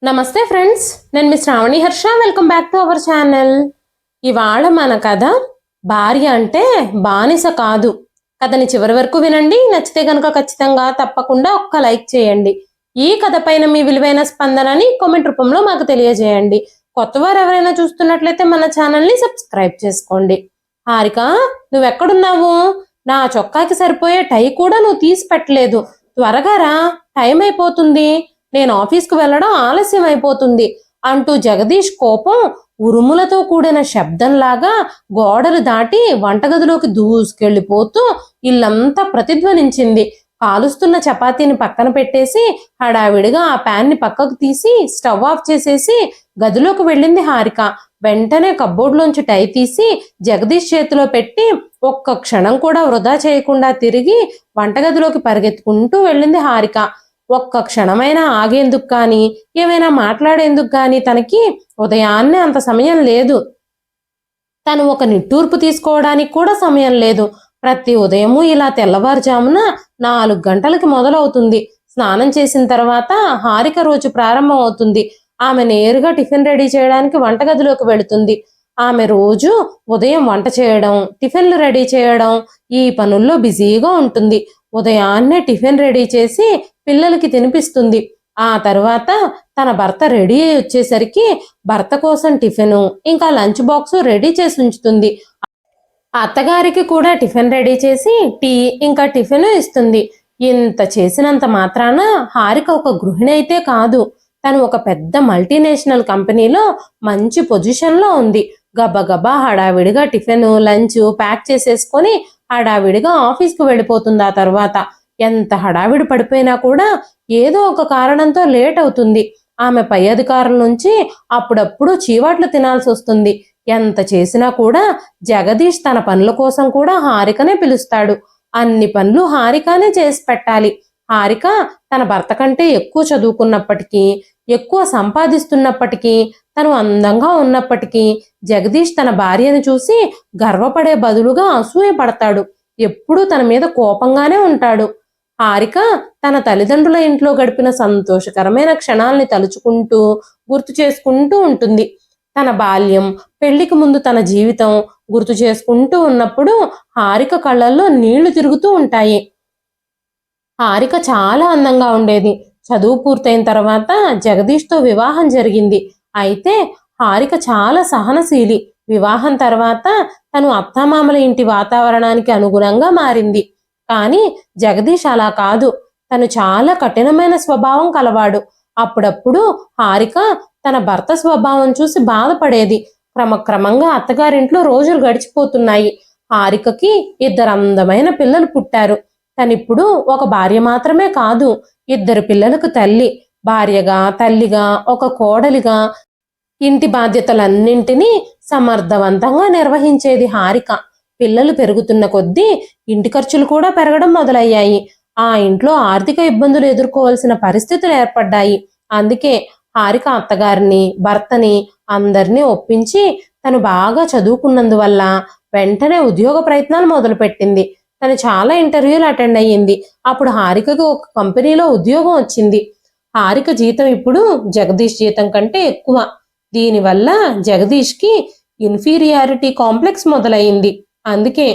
నమస్తే ఫ్రెండ్స్, నేను మీ Sravani Harsha. Welcome back to our channel. ఇవాళ మన కథ భార్య అంటే బానిస కాదు. కథని చివరి వరకు వినండి. నచ్చితే కనుక ఖచ్చితంగా తప్పకుండా ఒక్క లైక్ చేయండి. ఈ కథ పైన మీ విలువైన స్పందనని కామెంట్ రూపంలో మాకు తెలియజేయండి. కొత్తవారు ఎవరైనా చూస్తున్నట్లయితే మన ఛానల్ని సబ్స్క్రైబ్ చేసుకోండి. హారిక, నువ్వెక్కడున్నావు? నా చొక్కాకి సరిపోయే టై కూడా నువ్వు తీసి పెట్టలేదు. త్వరగా రా, టైం అయిపోతుంది. నేను ఆఫీస్కు వెళ్ళడం ఆలస్యం అయిపోతుంది అంటూ జగదీష్ కోపం ఉరుములతో కూడిన శబ్దంలాగా గోడలు దాటి వంటగదిలోకి దూసుకెళ్లిపోతూ ఇల్లంతా ప్రతిధ్వనించింది. కాలుస్తున్న చపాతీని పక్కన పెట్టేసి హడావిడిగా ఆ ప్యాన్ని పక్కకు తీసి స్టవ్ ఆఫ్ చేసేసి గదిలోకి వెళ్ళింది హారిక. వెంటనే కబ్బోర్డ్లోంచి టై తీసి జగదీష్ చేతిలో పెట్టి ఒక్క క్షణం కూడా వృధా చేయకుండా తిరిగి వంటగదిలోకి పరిగెత్తుకుంటూ వెళ్ళింది హారిక. ఒక్క క్షణమైనా ఆగేందుకు కానీ ఏమైనా మాట్లాడేందుకు కానీ తనకి ఉదయాన్నే అంత సమయం లేదు. తను ఒక నిట్టూర్పు తీసుకోవడానికి కూడా సమయం లేదు. ప్రతి ఉదయము ఇలా తెల్లవారుజామున 4 గంటలకి మొదలవుతుంది. స్నానం చేసిన తర్వాత హారిక రోజు ప్రారంభం అవుతుంది. ఆమె నేరుగా టిఫిన్ రెడీ చేయడానికి వంటగదిలోకి వెళుతుంది. ఆమె రోజు ఉదయం వంట చేయడం, టిఫిన్లు రెడీ చేయడం, ఈ పనుల్లో బిజీగా ఉంటుంది. ఉదయాన్నే టిఫిన్ రెడీ చేసి పిల్లలకి తినిపిస్తుంది. ఆ తర్వాత తన భర్త రెడీ అయి వచ్చేసరికి భర్త కోసం టిఫిను ఇంకా లంచ్ బాక్స్ రెడీ చేసి ఉంచుతుంది. అత్తగారికి కూడా టిఫిన్ రెడీ చేసి టీ ఇంకా టిఫిన్ ఇస్తుంది. ఇంత చేసినంత మాత్రాన హారిక ఒక గృహిణి అయితే కాదు. తను ఒక పెద్ద మల్టీనేషనల్ కంపెనీలో మంచి పొజిషన్లో ఉంది. గబగబా హడావిడిగా టిఫిన్ లంచ్ ప్యాక్ చేసేసుకొని హడావిడిగా ఆఫీస్కి వెళ్ళిపోతుంది. ఆ తర్వాత ఎంత హడావిడి పడిపోయినా కూడా ఏదో ఒక కారణంతో లేట్ అవుతుంది. ఆమె పై అధికారుల నుంచి అప్పుడప్పుడు చీవాట్లు తినాల్సి వస్తుంది. ఎంత చేసినా కూడా జగదీష్ తన పనుల కోసం కూడా హారికనే పిలుస్తాడు. అన్ని పనులు హారికనే చేసి పెట్టాలి. హారిక తన భర్త కంటే ఎక్కువ చదువుకున్నప్పటికీ, ఎక్కువ సంపాదిస్తున్నప్పటికీ, తను అందంగా ఉన్నప్పటికీ జగదీష్ తన భార్యను చూసి గర్వపడే బదులుగా అసూయ పడతాడు. ఎప్పుడూ తన మీద కోపంగానే ఉంటాడు. హారిక తన తల్లిదండ్రుల ఇంట్లో గడిపిన సంతోషకరమైన క్షణాల్ని తలుచుకుంటూ గుర్తు చేసుకుంటూ ఉంటుంది. తన బాల్యం, పెళ్లికి ముందు తన జీవితం గుర్తు చేసుకుంటూ ఉన్నప్పుడు హారిక కళ్ళల్లో నీళ్లు తిరుగుతూ ఉంటాయి. హారిక చాలా అందంగా ఉండేది. చదువు పూర్తయిన తర్వాత జగదీష్తో వివాహం జరిగింది. అయితే హారిక చాలా సహనశీలి. వివాహం తర్వాత తను అత్తామామల ఇంటి వాతావరణానికి అనుగుణంగా మారింది. కానీ జగదీష్ అలా కాదు. తను చాలా కఠినమైన స్వభావం కలవాడు. అప్పుడప్పుడు హారిక తన భర్త స్వభావం చూసి బాధపడేది. క్రమక్రమంగా అత్తగారింట్లో రోజులు గడిచిపోతున్నాయి. హారికకి 2 అందమైన పిల్లలు పుట్టారు. తనిప్పుడు ఒక భార్య మాత్రమే కాదు, 2 పిల్లలకు తల్లి. భార్యగా, తల్లిగా, ఒక కోడలిగా ఇంటి బాధ్యతలన్నింటినీ సమర్థవంతంగా నిర్వహించేది హారిక. పిల్లలు పెరుగుతున్న కొద్దీ ఇంటి ఖర్చులు కూడా పెరగడం మొదలయ్యాయి. ఆ ఇంట్లో ఆర్థిక ఇబ్బందులు ఎదుర్కోవాల్సిన పరిస్థితులు ఏర్పడ్డాయి. అందుకే హారిక అత్తగారిని, భర్తని అందరినీ ఒప్పించి తను బాగా చదువుకున్నందువల్ల వెంటనే ఉద్యోగ ప్రయత్నాలు మొదలుపెట్టింది. తను చాలా ఇంటర్వ్యూలు అటెండ్ అయ్యింది. అప్పుడు హారికకు ఒక కంపెనీలో ఉద్యోగం వచ్చింది. హారిక జీతం ఇప్పుడు జగదీష్ జీతం కంటే ఎక్కువ. దీనివల్ల జగదీష్కి ఇన్ఫీరియారిటీ కాంప్లెక్స్ మొదలైంది. అందుకే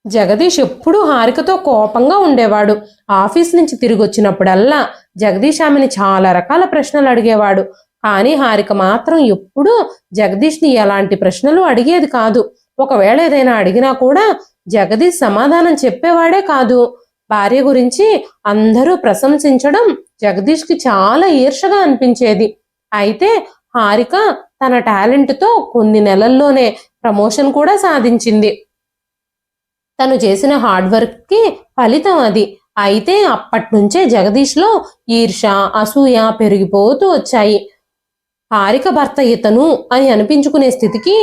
జగదీష్ ఎప్పుడూ హారికతో కోపంగా ఉండేవాడు. ఆఫీస్ నుంచి తిరిగి వచ్చినప్పుడల్లా జగదీష్ ఆమెని చాలా రకాల ప్రశ్నలు అడిగేవాడు. కానీ హారిక మాత్రం ఎప్పుడూ జగదీష్ని ఎలాంటి ప్రశ్నలు అడిగేది కాదు. ఒకవేళ ఏదైనా అడిగినా కూడా జగదీష్ సమాధానం చెప్పేవాడే కాదు. భార్య గురించి అందరూ ప్రశంసించడం జగదీష్కి చాలా ఈర్షగా అనిపించేది. అయితే హారిక తన టాలెంట్తో కొన్ని నెలల్లోనే ప్రమోషన్ కూడా సాధించింది. తను చేసిన హార్డ్ వర్క్కి ఫలితం అది. అయితే అప్పట్నుంచే జగదీష్లో ఈర్ష, అసూయ పెరిగిపోతూ వచ్చాయి. హారిక భర్త ఇతను అని అనిపించుకునే స్థితికి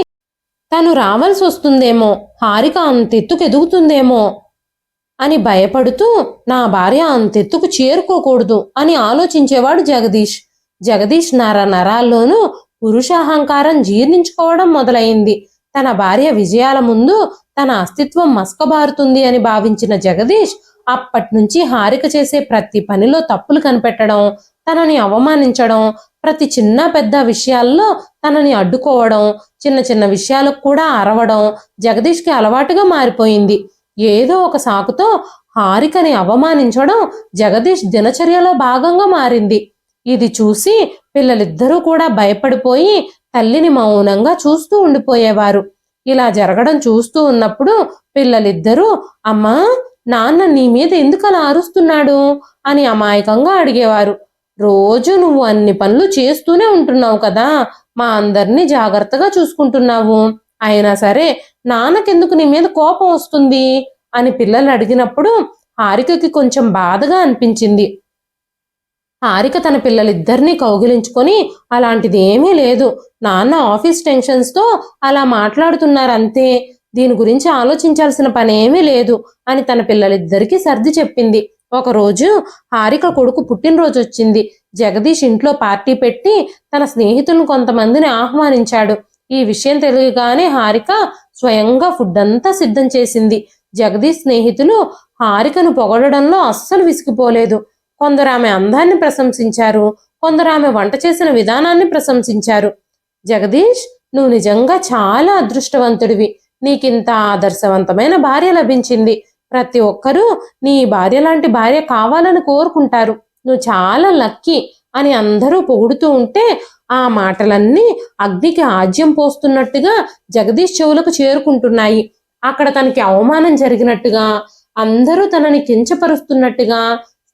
తను రావాల్సి వస్తుందేమో, హారిక అంతెత్తుకు ఎదుగుతుందేమో అని భయపడుతూ నా భార్య అంతెత్తుకు చేరుకోకూడదు అని ఆలోచించేవాడు జగదీష్. జగదీష్ నరాల్లోనూ పురుషాహంకారం జీర్ణించుకోవడం మొదలైంది. తన భార్య విజయాల ముందు తన అస్తిత్వం మసకబారుతుంది అని భావించిన జగదీష్ అప్పట్నుంచి హారిక చేసే ప్రతి పనిలో తప్పులు కనిపెట్టడం, తనని అవమానించడం, ప్రతి చిన్న పెద్ద విషయాల్లో తనని అడ్డుకోవడం, చిన్న చిన్న విషయాలకు కూడా అరవడం జగదీష్కి అలవాటుగా మారిపోయింది. ఏదో ఒక సాకుతో హారికని అవమానించడం జగదీష్ దినచర్యలో భాగంగా మారింది. ఇది చూసి పిల్లలిద్దరూ కూడా భయపడిపోయి తల్లిని మౌనంగా చూస్తూ ఉండిపోయేవారు. ఇలా జరగడం చూస్తూ ఉన్నప్పుడు పిల్లలిద్దరూ, అమ్మా, నాన్న నీ మీద ఎందుకు అలా అరుస్తున్నాడు అని అమాయకంగా అడిగేవారు. రోజు నువ్వు అన్ని పనులు చేస్తూనే ఉంటున్నావు కదా, మా అందరినీ జాగ్రత్తగా చూసుకుంటున్నావు, అయినా సరే నాన్నకెందుకు నీ మీద కోపం వస్తుంది అని పిల్లలు అడిగినప్పుడు హారికకి కొంచెం బాధగా అనిపించింది. హారిక తన పిల్లలిద్దరినీ కౌగిలించుకొని, అలాంటిది ఏమీ లేదు, నాన్న ఆఫీస్ టెన్షన్స్తో అలా మాట్లాడుతున్నారంతే, దీని గురించి ఆలోచించాల్సిన పనేమీ లేదు అని తన పిల్లలిద్దరికీ సర్ది చెప్పింది. ఒకరోజు హారిక కొడుకు పుట్టినరోజు వచ్చింది. జగదీష్ ఇంట్లో పార్టీ పెట్టి తన స్నేహితులను కొంతమందిని ఆహ్వానించాడు. ఈ విషయం తెలియగానే హారిక స్వయంగా ఫుడ్ అంతా సిద్ధం చేసింది. జగదీష్ స్నేహితులు హారికను పొగడడంలో అస్సలు విసిగిపోలేదు. కొందరు ఆమె అందాన్ని ప్రశంసించారు, కొందరు ఆమె వంట చేసిన విధానాన్ని ప్రశంసించారు. జగదీష్, నువ్వు నిజంగా చాలా అదృష్టవంతుడివి, నీకింత ఆదర్శవంతమైన భార్య లభించింది, ప్రతి ఒక్కరూ నీ భార్య లాంటి భార్య కావాలని కోరుకుంటారు, నువ్వు చాలా లక్కీ అని అందరూ పొగుడుతూ ఉంటే ఆ మాటలన్నీ అగ్నికి ఆజ్యం పోస్తున్నట్టుగా జగదీష్ చెవులకు చేరుకుంటున్నాయి. అక్కడ తనకి అవమానం జరిగినట్టుగా, అందరూ తనని కించపరుస్తున్నట్టుగా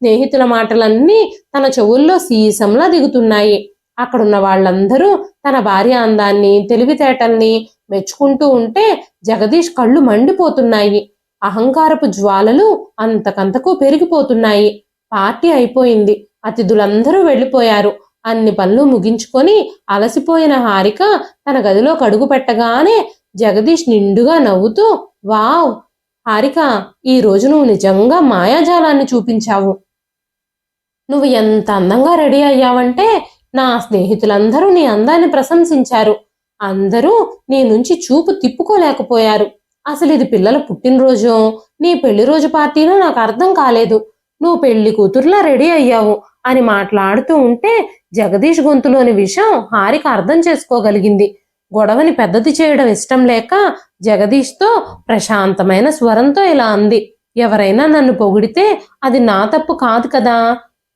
స్నేహితుల మాటలన్నీ తన చెవుల్లో సీసంలా దిగుతున్నాయి. అక్కడున్న వాళ్ళందరూ తన భార్య అందాన్ని, తెలివితేటల్ని మెచ్చుకుంటూ ఉంటే జగదీష్ కళ్ళు మండిపోతున్నాయి. అహంకారపు జ్వాలలు అంతకంతకు పెరిగిపోతున్నాయి. పార్టీ అయిపోయింది. అతిథులందరూ వెళ్ళిపోయారు. అన్ని పనులు ముగించుకొని అలసిపోయిన హారిక తన గదిలోకి అడుగు పెట్టగానే జగదీష్ నిండుగా నవ్వుతూ, వావ్ హారిక, ఈ రోజు నువ్వు నిజంగా మాయాజాలాన్ని చూపించావు. నువ్వు ఎంత అందంగా రెడీ అయ్యావంటే నా స్నేహితులందరూ నీ అందాన్ని ప్రశంసించారు. అందరూ నీ నుంచి చూపు తిప్పుకోలేకపోయారు. అసలు ఇది పిల్లల పుట్టినరోజు, నీ పెళ్లి రోజు పార్టీనో నాకు అర్థం కాలేదు. నువ్వు పెళ్లి కూతురులా రెడీ అయ్యావు అని మాట్లాడుతూ ఉంటే జగదీష్ గొంతులోని విషయం హారిక అర్థం చేసుకోగలిగింది. గొడవని పెద్దది చేయడం ఇష్టం లేక జగదీష్తో ప్రశాంతమైన స్వరంతో ఇలా అంది, ఎవరైనా నన్ను పొగిడితే అది నా తప్పు కాదు కదా,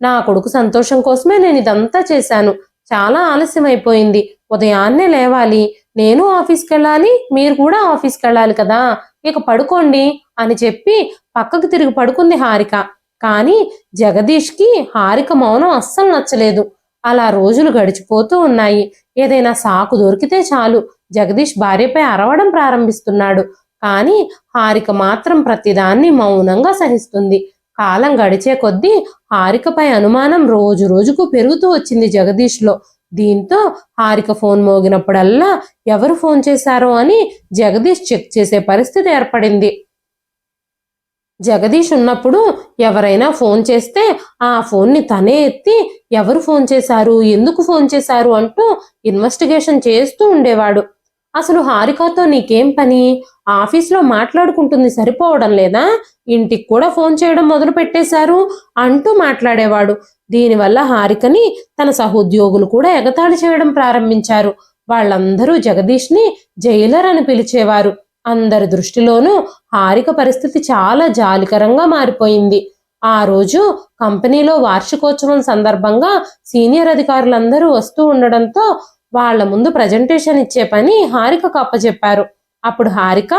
నా కొడుకు సంతోషం కోసమే నేను ఇదంతా చేశాను. చాలా ఆలస్యం అయిపోయింది, ఉదయాన్నే లేవాలి, నేను ఆఫీస్కి వెళ్ళాలి, మీరు కూడా ఆఫీస్కి వెళ్ళాలి కదా, ఇక పడుకోండి అని చెప్పి పక్కకు తిరిగి పడుకుంది హారిక. కానీ జగదీష్కి హారిక మౌనం అస్సలు నచ్చలేదు. అలా రోజులు గడిచిపోతూ ఉన్నాయి. ఏదైనా సాకు దొరికితే చాలు జగదీష్ భార్యపై అరవడం ప్రారంభిస్తున్నాడు. కానీ హారిక మాత్రం ప్రతిదాన్ని మౌనంగా సహిస్తుంది. కాలం గడిచే కొద్దీ హారికపై అనుమానం రోజు రోజుకు పెరుగుతూ వచ్చింది జగదీష్లో. దీంతో హారిక ఫోన్ మోగినప్పుడల్లా ఎవరు ఫోన్ చేశారో అని జగదీష్ చెక్ చేసే పరిస్థితి ఏర్పడింది. జగదీష్ ఉన్నప్పుడు ఎవరైనా ఫోన్ చేస్తే ఆ ఫోన్ని తనే ఎత్తి ఎవరు ఫోన్ చేశారు, ఎందుకు ఫోన్ చేశారు అంటూ ఇన్వెస్టిగేషన్ చేస్తూ ఉండేవాడు. అసలు హారికతో నీకేం పని, ఆఫీస్లో మాట్లాడుకుంటుంది సరిపోవడం లేదా, ఇంటికి కూడా ఫోన్ చేయడం మొదలు పెట్టేశారు అంటూ మాట్లాడేవాడు. దీనివల్ల హారికని తన సహోద్యోగులు కూడా ఎగతాళి చేయడం ప్రారంభించారు. వాళ్ళందరూ జగదీష్ని జైలర్ అని పిలిచేవారు. అందరి దృష్టిలోనూ హారిక పరిస్థితి చాలా జాలికరంగా మారిపోయింది. ఆ రోజు కంపెనీలో వార్షికోత్సవం సందర్భంగా సీనియర్ అధికారులందరూ వస్తూ ఉండడంతో వాళ్ల ముందు ప్రజెంటేషన్ ఇచ్చే పని హారికకు అప్పచెప్పారు. అప్పుడు హారిక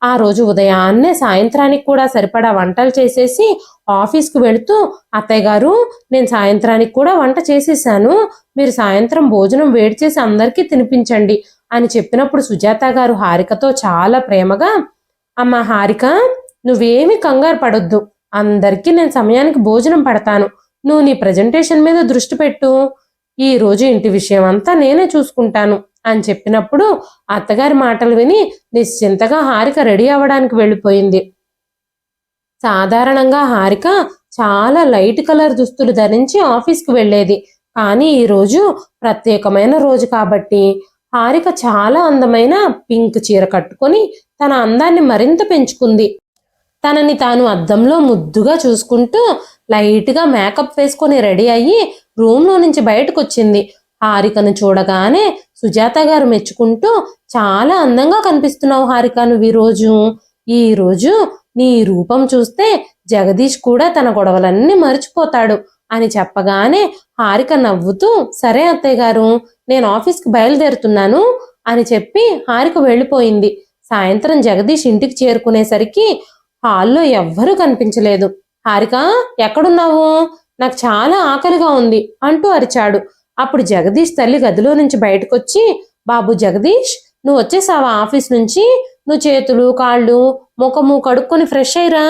ఆ రోజు ఉదయాన్నే సాయంత్రానికి కూడా సరిపడా వంటలు చేసేసి ఆఫీస్కు వెళుతూ, అత్తయ్య గారు, నేను సాయంత్రానికి కూడా వంట చేసేసాను, మీరు సాయంత్రం భోజనం వేడి చేసి అందరికీ తినిపించండి అని చెప్పినప్పుడు సుజాత గారు హారికతో చాలా ప్రేమగా, అమ్మ హారిక, నువ్వేమీ కంగారు పడొద్దు, అందరికీ నేను సమయానికి భోజనం పెడతాను, నువ్వు నీ ప్రజెంటేషన్ మీద దృష్టి పెట్టు, ఈ రోజు ఇంటి విషయం అంతా నేనే చూసుకుంటాను అని చెప్పినప్పుడు అత్తగారి మాటలు విని నిశ్చింతగా హారిక రెడీ అవ్వడానికి వెళ్ళిపోయింది. సాధారణంగా హారిక చాలా లైట్ కలర్ దుస్తులు ధరించి ఆఫీస్కి వెళ్ళేది. కానీ ఈరోజు ప్రత్యేకమైన రోజు కాబట్టి హారిక చాలా అందమైన పింక్ చీర కట్టుకొని తన అందాన్ని మరింత పెంచుకుంది. తనని తాను అద్దంలో ముద్దుగా చూసుకుంటూ లైట్గా మేకప్ వేసుకొని రెడీ అయ్యి రూమ్లో నుంచి బయటకు వచ్చింది. హారికను చూడగానే సుజాత గారు మెచ్చుకుంటూ, చాలా అందంగా కనిపిస్తున్నావు హారిక, నువ్వు ఈరోజు నీ రూపం చూస్తే జగదీష్ కూడా తన గొడవలన్నీ మర్చిపోతాడు అని చెప్పగానే హారిక నవ్వుతూ, సరే అత్తయ్య గారు, నేను ఆఫీస్కి బయలుదేరుతున్నాను అని చెప్పి హారిక వెళ్ళిపోయింది. సాయంత్రం జగదీష్ ఇంటికి చేరుకునేసరికి హాల్లో ఎవ్వరూ కనిపించలేదు. హారిక, ఎక్కడున్నావు? నాకు చాలా ఆకలిగా ఉంది అంటూ అరిచాడు. అప్పుడు జగదీష్ తల్లి గదిలో నుంచి బయటకొచ్చి, బాబు జగదీష్, నువ్వు వచ్చేసావా ఆఫీస్ నుంచి? నువ్వు చేతులు కాళ్ళు ముఖము కడుక్కొని ఫ్రెష్ అయ్యిరా,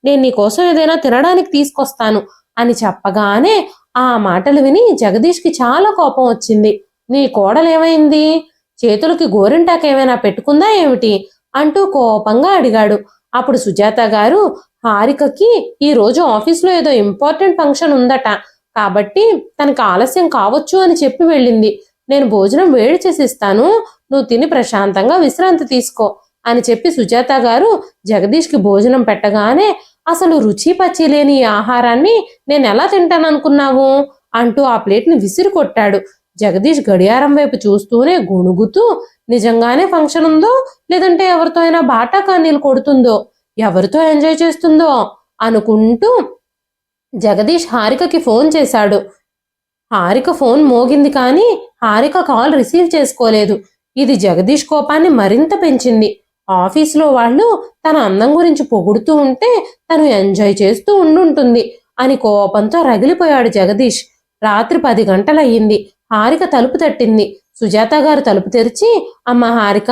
నేను నీకోసం ఏదైనా తినడానికి తీసుకొస్తాను అని చెప్పగానే ఆ మాటలు విని జగదీష్కి చాలా కోపం వచ్చింది. నీ కోడలేమైంది? చేతులకి గోరింటాకు ఏమైనా పెట్టుకుందా ఏమిటి అంటూ కోపంగా అడిగాడు. అప్పుడు సుజాత గారు, హారికకి ఈరోజు ఆఫీస్లో ఏదో ఇంపార్టెంట్ ఫంక్షన్ ఉందట, కాబట్టి తనకి ఆలస్యం కావచ్చు అని చెప్పి వెళ్ళింది. నేను భోజనం వేడి చేసి ఇస్తాను, నువ్వు తిని ప్రశాంతంగా విశ్రాంతి తీసుకో అని చెప్పి సుజాత గారు జగదీష్కి భోజనం పెట్టగానే, అసలు రుచి పచ్చి లేని ఈ ఆహారాన్ని నేను ఎలా తింటాననుకున్నావు అంటూ ఆ ప్లేట్ని విసిరి కొట్టాడు. జగదీష్ గడియారం వైపు చూస్తూనే గొణుగుతూ, నిజంగానే ఫంక్షన్ ఉందో లేదంటే ఎవరితో అయినా బాటా కానీలు కొడుతుందో, ఎవరితో ఎంజాయ్ చేస్తుందో అనుకుంటూ జగదీష్ హారికకి ఫోన్ చేశాడు. హారిక ఫోన్ మోగింది కానీ హారిక కాల్ రిసీవ్ చేసుకోలేదు. ఇది జగదీష్ కోపాన్ని మరింత పెంచింది. ఆఫీస్లో వాళ్ళు తన అందం గురించి పొగుడుతూ ఉంటే తను ఎంజాయ్ చేస్తూ ఉండుంటుంది అని కోపంతో రగిలిపోయాడు జగదీష్. రాత్రి 10 గంటలయ్యింది. హారిక తలుపు తట్టింది. సుజాత గారు తలుపు తెరిచి, అమ్మ హారిక,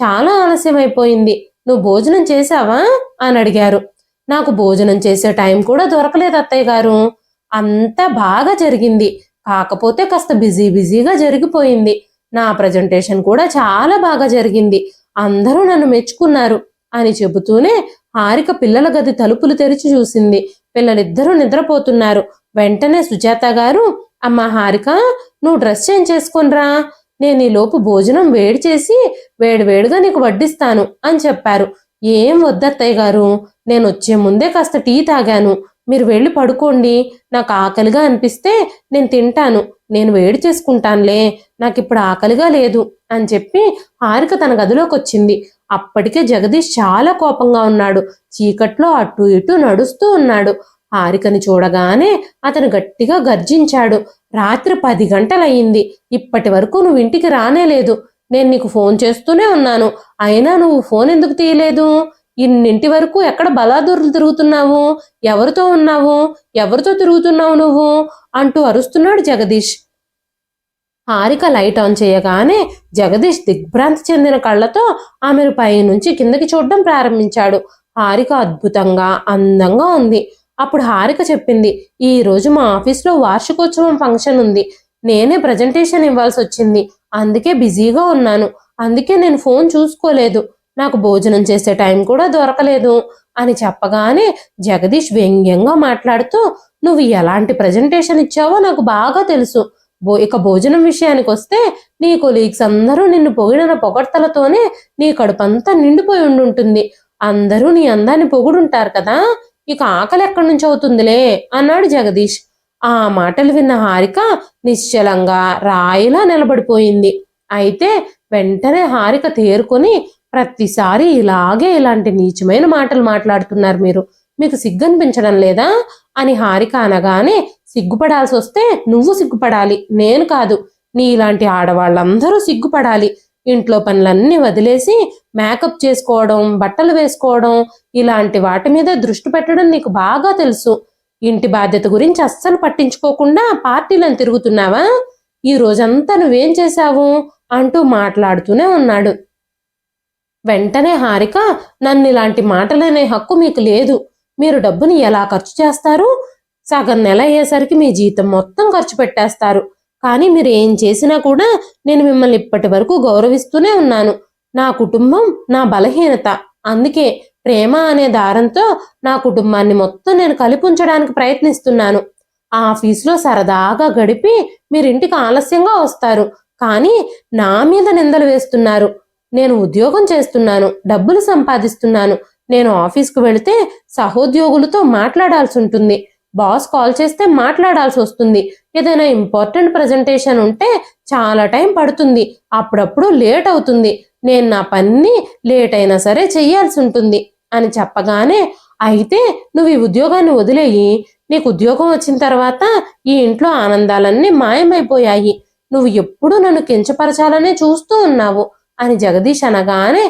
చాలా ఆలస్యం అయిపోయింది, నువ్వు భోజనం చేశావా అని అడిగారు. నాకు భోజనం చేసే టైం కూడా దొరకలేదు అత్తయ్య గారు. అంతా బాగా జరిగింది, కాకపోతే కాస్త బిజీగా జరిగిపోయింది. నా ప్రజెంటేషన్ కూడా చాలా బాగా జరిగింది, అందరూ నన్ను మెచ్చుకున్నారు అని చెబుతూనే హారిక పిల్లల గది తలుపులు తెరిచి చూసింది. పిల్లలిద్దరూ నిద్రపోతున్నారు. వెంటనే సుజాత గారు, అమ్మ హారిక, నువ్వు డ్రెస్ చేంజ్ చేసుకొనిరా, నేను ఈలోపు భోజనం వేడి చేసి వేడివేడిగా నీకు వడ్డిస్తాను అని చెప్పారు. ఏం వద్దత్తయ్య గారు, నేను వచ్చే ముందే కాస్త టీ తాగాను, మీరు వెళ్ళి పడుకోండి, నాకు ఆకలిగా అనిపిస్తే నేను తింటాను, నేను వేడి చేసుకుంటానులే, నాకు ఇప్పుడు ఆకలిగా లేదు అని చెప్పి హారిక తన గదిలోకి వచ్చింది. అప్పటికే జగదీష్ చాలా కోపంగా ఉన్నాడు. చీకట్లో అటు ఇటు నడుస్తూ ఉన్నాడు. హారికని చూడగానే అతను గట్టిగా గర్జించాడు. రాత్రి 10 గంటలయ్యింది, ఇప్పటి వరకు నువ్వు ఇంటికి రానేలేదు. నేను నీకు ఫోన్ చేస్తూనే ఉన్నాను, అయినా నువ్వు ఫోన్ ఎందుకు తీయలేదు? ఇన్నింటి వరకు ఎక్కడ బలాదూర్లు తిరుగుతున్నావు? ఎవరితో ఉన్నావు? ఎవరితో తిరుగుతున్నావు నువ్వు అంటూ అరుస్తున్నాడు జగదీష్. హారిక లైట్ ఆన్ చేయగానే జగదీష్ దిగ్భ్రాంతి చెందిన కళ్ళతో ఆమెను పైనుంచి కిందకి చూడడం ప్రారంభించాడు. హారిక అద్భుతంగా అందంగా ఉంది. అప్పుడు హారిక చెప్పింది, ఈ రోజు మా ఆఫీస్లో వార్షికోత్సవం ఫంక్షన్ ఉంది, నేనే ప్రజెంటేషన్ ఇవ్వాల్సి వచ్చింది, అందుకే బిజీగా ఉన్నాను, అందుకే నేను ఫోన్ చూసుకోలేదు, నాకు భోజనం చేసే టైం కూడా దొరకలేదు అని చెప్పగానే జగదీష్ వ్యంగ్యంగా మాట్లాడుతూ, నువ్వు ఎలాంటి ప్రజెంటేషన్ ఇచ్చావో నాకు బాగా తెలుసు. ఇక భోజనం విషయానికి వస్తే నీ కొలీగ్స్ అందరూ నిన్ను పొగిడిన పొగడ్తలతోనే నీ కడుపంతా నిండిపోయి ఉండుంటుంది. అందరూ నీ అందాన్ని పొగుడుంటారు కదా, ఇక ఆకలి ఎక్కడి నుంచి అవుతుందిలే అన్నాడు జగదీష్. ఆ మాటలు విన్న హారిక నిశ్చలంగా రాయిలా నిలబడిపోయింది. అయితే వెంటనే హారిక తేరుకొని, ప్రతిసారి ఇలాంటి నీచమైన మాటలు మాట్లాడుతున్నారు మీరు, మీకు సిగ్గనిపించడం లేదా అని హారిక అనగానే, సిగ్గుపడాల్సి వస్తే నువ్వు సిగ్గుపడాలి, నేను కాదు, నీ ఇలాంటి ఆడవాళ్ళందరూ సిగ్గుపడాలి. ఇంట్లో పనులన్నీ వదిలేసి మేకప్ చేసుకోవడం, బట్టలు వేసుకోవడం, ఇలాంటి వాటి మీద దృష్టి పెట్టడం నీకు బాగా తెలుసు. ఇంటి బాధ్యత గురించి అస్సలు పట్టించుకోకుండా పార్టీలను తిరుగుతున్నావా? ఈ రోజంతా నువ్వేం చేశావు అంటూ మాట్లాడుతూనే ఉన్నాడు. వెంటనే హారిక, నన్ను ఇలాంటి మాటలనే హక్కు మీకు లేదు, మీరు డబ్బుని ఎలా ఖర్చు చేస్తారు? సగం నెల అయ్యేసరికి మీ జీతం మొత్తం ఖర్చు పెట్టేస్తారు, కానీ మీరు ఏం చేసినా కూడా నేను మిమ్మల్ని ఇప్పటి వరకు గౌరవిస్తూనే ఉన్నాను. నా కుటుంబం నా బలహీనత, అందుకే ప్రేమ అనే దారంతో నా కుటుంబాన్ని మొత్తం నేను కలిపి ఉంచడానికి ప్రయత్నిస్తున్నాను. ఆఫీస్లో సరదాగా గడిపి మీరింటికి ఆలస్యంగా వస్తారు, కానీ నా మీద నిందలు వేస్తున్నారు. నేను ఉద్యోగం చేస్తున్నాను, డబ్బులు సంపాదిస్తున్నాను, నేను ఆఫీస్కు వెళితే సహోద్యోగులతో మాట్లాడాల్సి ఉంటుంది, బాస్ కాల్ చేస్తే మాట్లాడాల్సి వస్తుంది, ఏదైనా ఇంపార్టెంట్ ప్రజెంటేషన్ ఉంటే చాలా టైం పడుతుంది, అప్పుడప్పుడు లేట్ అవుతుంది, నేను నా పని లేట్ అయినా సరే చెయ్యాల్సి ఉంటుంది అని చెప్పగానే, అయితే నువ్వు ఈ ఉద్యోగాన్ని వదిలేయి, నీకు ఉద్యోగం వచ్చిన తర్వాత ఈ ఇంట్లో ఆనందాలన్నీ మాయమైపోయాయి, నువ్వు ఎప్పుడూ నన్ను కించపరచాలనే చూస్తూ ఉన్నావు అని జగదీష్ అనగానే,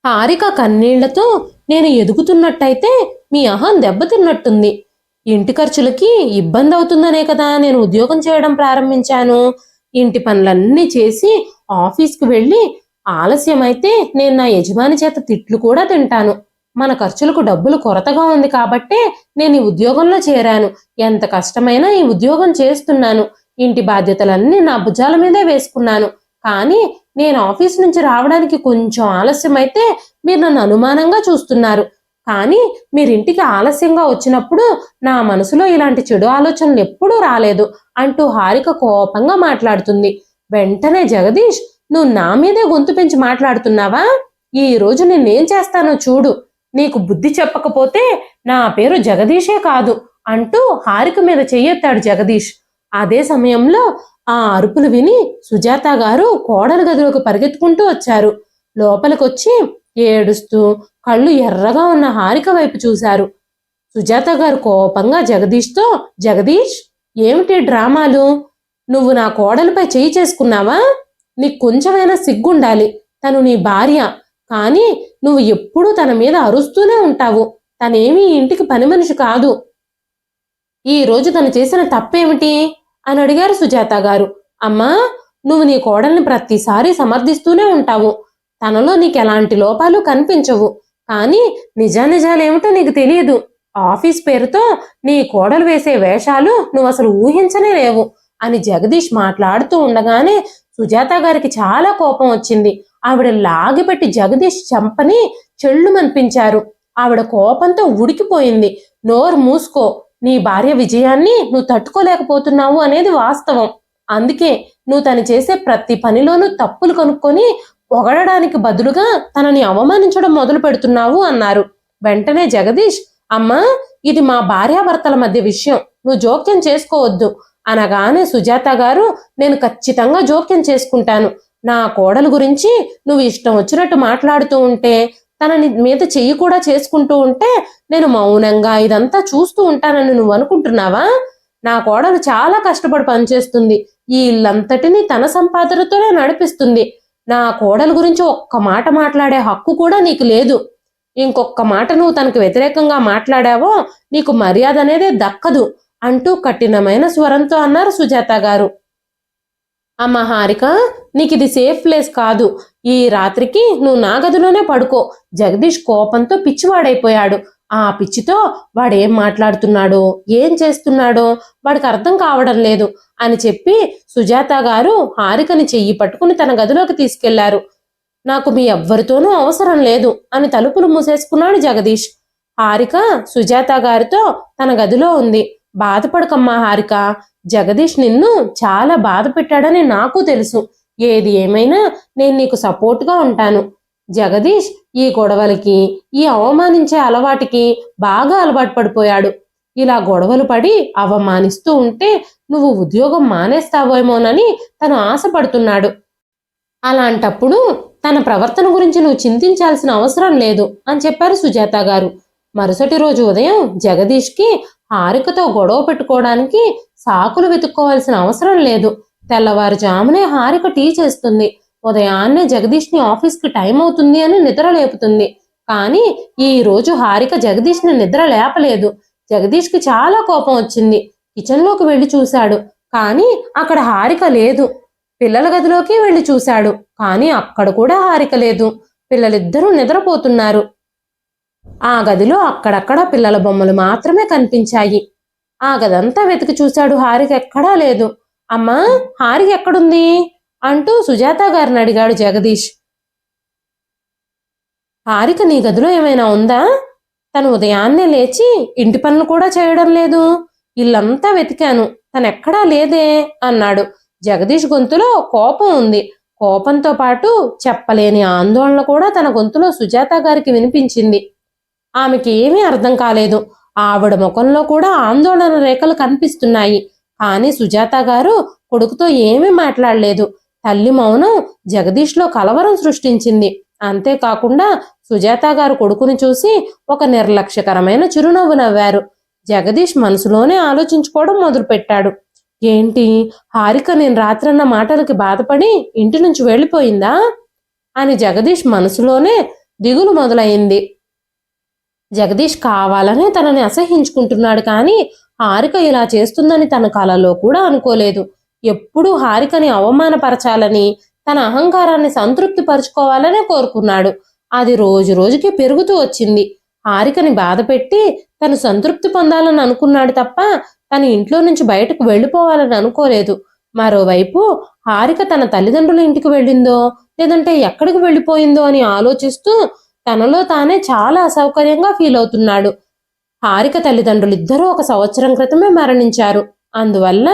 హారిక కన్నీళ్లతో, నేను ఎదుగుతున్నట్టయితే మీ అహం దెబ్బతిన్నట్టుంది, ఇంటి ఖర్చులకి ఇబ్బంది అవుతుందనే కదా నేను ఉద్యోగం చేయడం ప్రారంభించాను, ఇంటి పనులన్నీ చేసి ఆఫీస్కి వెళ్ళి ఆలస్యమైతే నేను నా యజమాని చేత తిట్లు కూడా తింటాను, మన ఖర్చులకు డబ్బులు కొరతగా ఉంది కాబట్టే నేను ఈ ఉద్యోగంలో చేరాను, ఎంత కష్టమైనా ఈ ఉద్యోగం చేస్తున్నాను, ఇంటి బాధ్యతలన్నీ నా భుజాల మీదే వేసుకున్నాను, కానీ నేను ఆఫీస్ నుంచి రావడానికి కొంచెం ఆలస్యమైతే మీరు నన్ను అనుమానంగా చూస్తున్నారు, కానీ మీరింటికి ఆలస్యంగా వచ్చినప్పుడు నా మనసులో ఇలాంటి చెడు ఆలోచనలు ఎప్పుడూ రాలేదు అంటూ హారిక కోపంగా మాట్లాడుతుంది. వెంటనే జగదీష్, నువ్వు నా మీదే గొంతు పెంచి మాట్లాడుతున్నావా? ఈ రోజు నేనేం చేస్తానో చూడు, నీకు బుద్ధి చెప్పకపోతే నా పేరు జగదీషే కాదు అంటూ హారిక మీద చెయ్యెత్తాడు జగదీష్. అదే సమయంలో ఆ అరుపులు విని సుజాత గారు కోడలి గదిలోకి పరిగెత్తుకుంటూ వచ్చారు. లోపలికొచ్చి ఏడుస్తూ కళ్ళు ఎర్రగా ఉన్న హారిక వైపు చూశారు. సుజాత గారు కోపంగా జగదీష్తో, జగదీష్, ఏమిటి డ్రామాలు? నువ్వు నా కోడలిపై చేయి చేసుకున్నావా? నీకు కొంచెమైనా సిగ్గుండాలి, తను నీ భార్య, కానీ నువ్వు ఎప్పుడూ తన మీద అరుస్తూనే ఉంటావు, తనేమీ ఇంటికి పని మనిషి కాదు, ఈ రోజు తను చేసిన తప్పేమిటి అని అడిగారు సుజాత గారు. అమ్మా, నువ్వు నీ కోడల్ని ప్రతిసారి సమర్థిస్తూనే ఉంటావు, తనలో నీకెలాంటి లోపాలు కనిపించవు, కానీ నిజానిజాలేమిటో నీకు తెలియదు, ఆఫీస్ పేరుతో నీ కోడలు వేసే వేషాలు నువ్వు అసలు ఊహించనే లేవు అని జగదీష్ మాట్లాడుతూ ఉండగానే సుజాత గారికి చాలా కోపం వచ్చింది. ఆవిడ లాగిపెట్టి జగదీష్ చెంపని చెళ్ళుమనిపించారు. ఆవిడ కోపంతో ఉడికిపోయింది. నోరు మూసుకో, నీ భార్య విజయాన్ని నువ్వు తట్టుకోలేకపోతున్నావు అనేది వాస్తవం, అందుకే నువ్వు తను చేసే ప్రతి పనిలోనూ తప్పులు కనుక్కొని పొగడడానికి బదులుగా తనని అవమానించడం మొదలు పెడుతున్నావు అన్నారు. వెంటనే జగదీష్, అమ్మా, ఇది మా భార్యాభర్తల మధ్య విషయం, నువ్వు జోక్యం చేసుకోవద్దు అనగానే సుజాత గారు, నేను ఖచ్చితంగా జోక్యం చేసుకుంటాను, నా కోడలు గురించి నువ్వు ఇష్టం వచ్చినట్టు మాట్లాడుతూ ఉంటే, తనని మీద చెయ్యి కూడా చేసుకుంటూ ఉంటే నేను మౌనంగా ఇదంతా చూస్తూ ఉంటానని నువ్వు అనుకుంటున్నావా? నా కోడలు చాలా కష్టపడి పనిచేస్తుంది, ఈ ఇల్లంతటినీ తన సంపాదనతోనే నడిపిస్తుంది, నా కోడలు గురించి ఒక్క మాట మాట్లాడే హక్కు కూడా నీకు లేదు, ఇంకొక్క మాట నువ్వు తనకు వ్యతిరేకంగా మాట్లాడావో నీకు మర్యాద అనేదే దక్కదు అంటూ కఠినమైన స్వరంతో అన్నారు సుజాత గారు. అమ్మ హారిక, నీకు ఇది సేఫ్ ప్లేస్ కాదు, ఈ రాత్రికి నువ్వు నా గదిలోనే పడుకో. జగదీష్ కోపంతో పిచ్చివాడైపోయాడు. ఆ పిచ్చితో వాడేం మాట్లాడుతున్నాడో ఏం చేస్తున్నాడో వాడికి అర్థం కావడం లేదు అని చెప్పి సుజాత గారు హారికని చెయ్యి పట్టుకుని తన గదిలోకి తీసుకెళ్లారు. నాకు మీ ఎవ్వరితోనూ అవసరం లేదు అని తలుపులు మూసేసుకున్నాడు జగదీష్. హారిక సుజాత గారితో తన గదిలో ఉంది. బాధపడకమ్మా హారిక, జగదీష్ నిన్ను చాలా బాధ పెట్టాడని నాకు తెలుసు, ఏది ఏమైనా నేను నీకు సపోర్ట్గా ఉంటాను. జగదీష్ ఈ గొడవలకి, ఈ అవమానించే అలవాటుకి బాగా అలవాటు పడిపోయాడు. ఇలా గొడవలు పడి అవమానిస్తూ ఉంటే నువ్వు ఉద్యోగం మానేస్తావేమోనని తను ఆశపడుతున్నాడు. అలాంటప్పుడు తన ప్రవర్తన గురించి నువ్వు చింతించాల్సిన అవసరం లేదు అని చెప్పారు సుజాత గారు. మరుసటి రోజు ఉదయం జగదీష్కి హారికతో గొడవ పెట్టుకోవడానికి సాకులు వెతుక్కోవాల్సిన అవసరం లేదు. తెల్లవారుజామునే హారిక టీ చేస్తుంది. ఉదయాన్నే జగదీష్ని ఆఫీస్కి టైం అవుతుంది అని నిద్ర లేపుతుంది. కానీ ఈ రోజు హారిక జగదీష్ని నిద్ర లేపలేదు. జగదీష్కి చాలా కోపం వచ్చింది. కిచెన్లోకి వెళ్లి చూశాడు, కానీ అక్కడ హారిక లేదు. పిల్లల గదిలోకి వెళ్లి చూశాడు, కానీ అక్కడ కూడా హారిక లేదు. పిల్లలిద్దరూ నిద్రపోతున్నారు. ఆ గదిలో అక్కడక్కడ పిల్లల బొమ్మలు మాత్రమే కనిపించాయి. ఆ గదంతా వెతికి చూశాడు, హారిక ఎక్కడా లేదు. అమ్మా, హారిక ఎక్కడుంది అంటూ సుజాత గారిని అడిగాడు జగదీష్. హారిక నీ గదిలో ఏమైనా ఉందా? తను ఉదయాన్నే లేచి ఇంటి పనులు కూడా చేయడం లేదు, ఇల్లంతా వెతికాను, తనెక్కడా లేదే అన్నాడు. జగదీష్ గొంతులో కోపం ఉంది. కోపంతో పాటు చెప్పలేని ఆందోళన కూడా తన గొంతులో సుజాత గారికి వినిపించింది. ఆమెకి ఏమీ అర్థం కాలేదు. ఆవిడ ముఖంలో కూడా ఆందోళన రేఖలు కనిపిస్తున్నాయి. కానీ సుజాత గారు కొడుకుతో ఏమీ మాట్లాడలేదు. తల్లి మౌనం జగదీష్లో కలవరం సృష్టించింది. అంతేకాకుండా సుజాత గారు కొడుకుని చూసి ఒక నిర్లక్ష్యకరమైన చిరునవ్వు నవ్వారు. జగదీష్ మనసులోనే ఆలోచించుకోవడం మొదలుపెట్టాడు. ఏంటి, హారిక నేను రాత్రన్న మాటలకి బాధపడి ఇంటి నుంచి వెళ్ళిపోయిందా అని జగదీష్ మనసులోనే దిగులు మొదలైంది. జగదీష్ కావాలనే తనని అసహించుకుంటున్నాడు, కానీ హారిక ఇలా చేస్తుందని తన కలలో కూడా అనుకోలేదు. ఎప్పుడూ హారికని అవమానపరచాలని, తన అహంకారాన్ని సంతృప్తి పరుచుకోవాలనే కోరుకున్నాడు. అది రోజు రోజుకి పెరుగుతూ వచ్చింది. హారికని బాధపెట్టి తను సంతృప్తి పొందాలని అనుకున్నాడు తప్ప తన ఇంట్లో నుంచి బయటకు వెళ్ళిపోవాలని అనుకోలేదు. మరోవైపు హారిక తన తల్లిదండ్రుల ఇంటికి వెళ్ళిందో లేదంటే ఎక్కడికి వెళ్ళిపోయిందో అని ఆలోచిస్తూ తనలో తానే చాలా అసౌకర్యంగా ఫీల్ అవుతున్నాడు. హారిక తల్లిదండ్రులు ఇద్దరూ 1 సంవత్సరం క్రితమే మరణించారు. అందువల్ల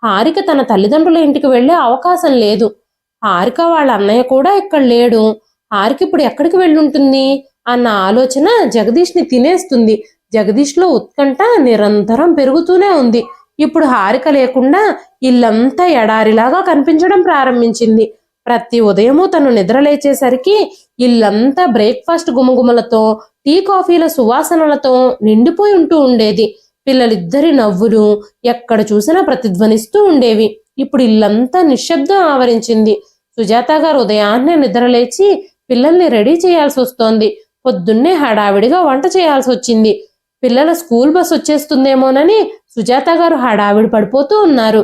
హారిక తన తల్లిదండ్రుల ఇంటికి వెళ్లే అవకాశం లేదు. హారిక వాళ్ళ అన్నయ్య కూడా ఇక్కడ లేడు. హారిక ఇప్పుడు ఎక్కడికి వెళ్ళుంటుంది అన్న ఆలోచన జగదీష్ని తినేస్తుంది. జగదీష్లో ఉత్కంఠ నిరంతరం పెరుగుతూనే ఉంది. ఇప్పుడు హారిక లేకుండా ఇల్లంతా ఎడారిలాగా కనిపించడం ప్రారంభించింది. ప్రతి ఉదయము తను నిద్రలేచేసరికి ఇల్లంతా బ్రేక్ఫాస్ట్ గుమగుమలతో, టీ కాఫీల సువాసనలతో నిండిపోయి ఉంటూ ఉండేది. పిల్లలిద్దరి నవ్వులు ఎక్కడ చూసినా ప్రతిధ్వనిస్తూ ఉండేవి. ఇప్పుడు ఇల్లంతా నిశ్శబ్దం ఆవరించింది. సుజాత గారు ఉదయాన్నే నిద్రలేచి పిల్లల్ని రెడీ చేయాల్సి వస్తోంది. పొద్దున్నే హడావిడిగా వంట చేయాల్సి వచ్చింది. పిల్లల స్కూల్ బస్ వచ్చేస్తుందేమోనని సుజాత గారు హడావిడి పడిపోతూ ఉన్నారు.